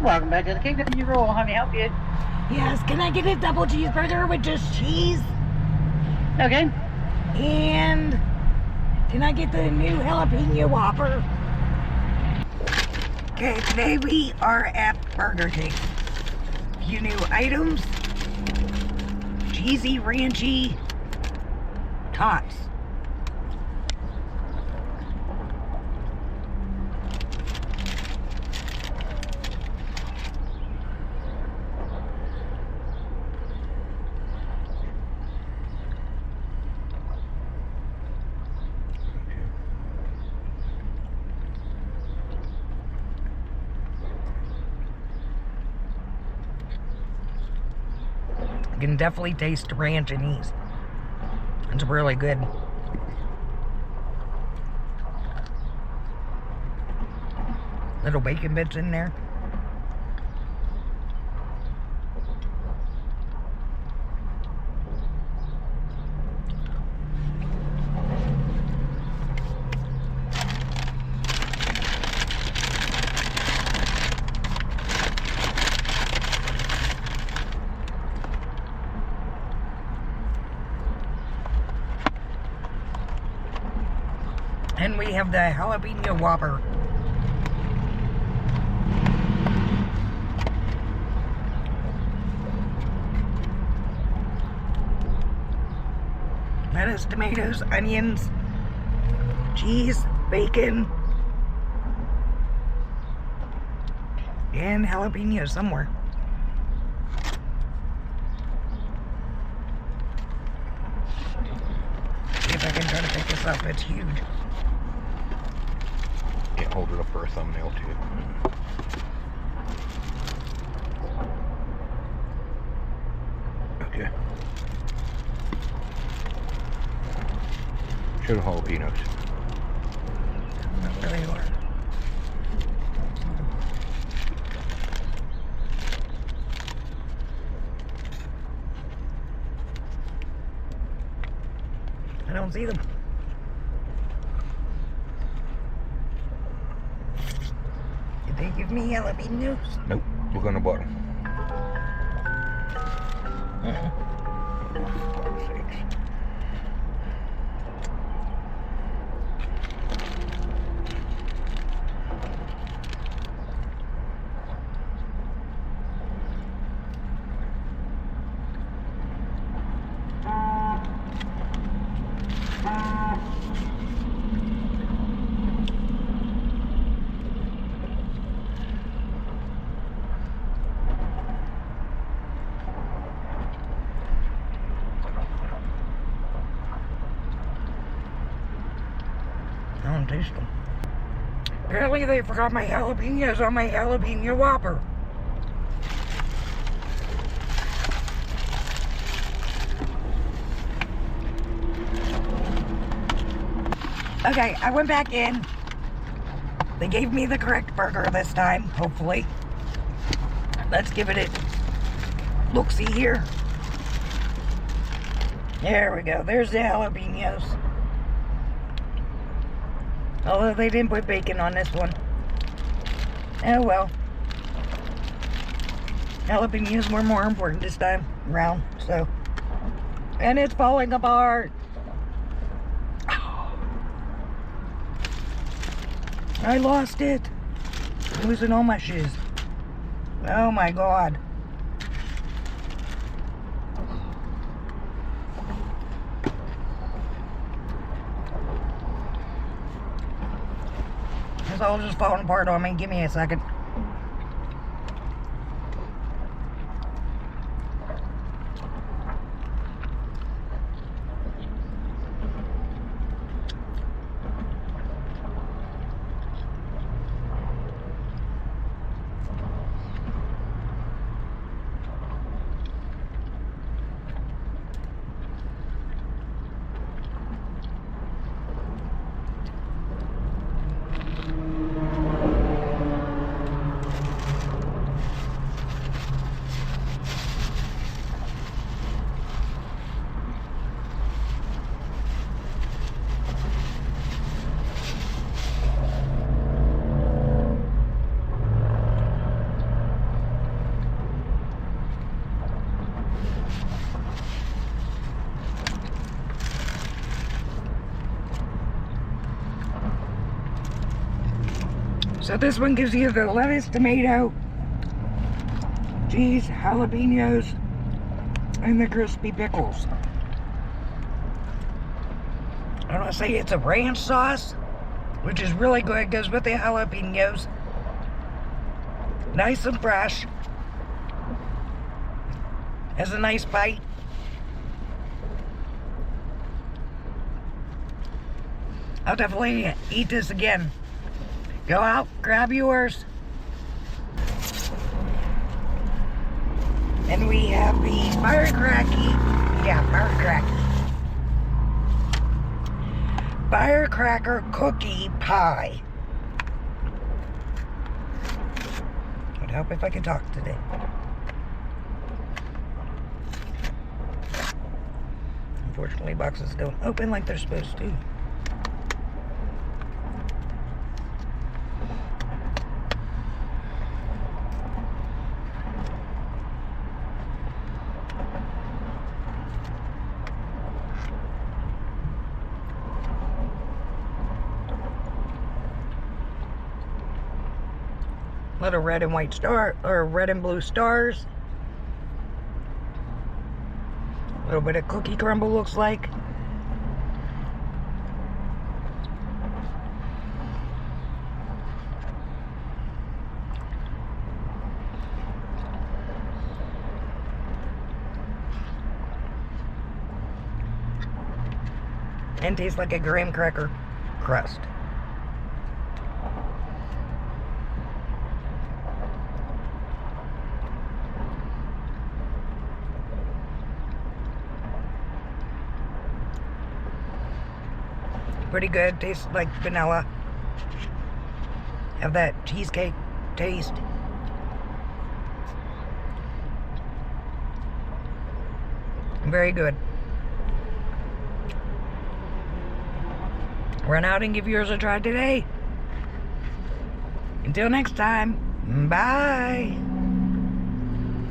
Welcome back to the Kingdom. You roll. How may I help you? Yes, can I get a double cheeseburger with just cheese? Okay. And can I get the new Jalapeno Whopper? Okay, today we are at Burger King. Few new items. Cheesy, ranchy Tots. You can definitely taste ranch in these. It's really good. Little bacon bits in there. And we have the Jalapeno Whopper. Lettuce, tomatoes, onions, cheese, bacon, and jalapenos somewhere. See if I can try to pick this up. It's huge. Yeah, hold it up for a thumbnail too. Okay. Show the jalapenos. Not really hard. I don't see them. Did they give me jalapenos? Nope. Look on the bottom. For sakes. I don't taste them. Apparently they forgot my jalapenos on my Jalapeno Whopper. Okay, I went back in. They gave me the correct burger this time, hopefully. Let's give it a look-see here. There we go. There's the jalapenos. Although they didn't put bacon on this one. Oh well. Jalapenos were more important this time around, so. And it's falling apart. I lost it. I'm losing all my shiz. Oh my god. It's all just falling apart on me. Give me a second. So this one gives you the lettuce, tomato, cheese, jalapenos, and the crispy pickles. I want to say it's a ranch sauce, which is really good. Goes with the jalapenos. Nice and fresh. Has a nice bite. I'll definitely eat this again. Go out, grab yours. And we have the Firecracker. Yeah, Firecracker cookie pie. Would help if I could talk today. Unfortunately, boxes don't open like they're supposed to. Little red and white star, or red and blue stars. A little bit of cookie crumble looks like. And tastes like a graham cracker crust. Pretty good. Tastes like vanilla. Have that cheesecake taste. Very good. Run out and give yours a try today. Until next time, bye.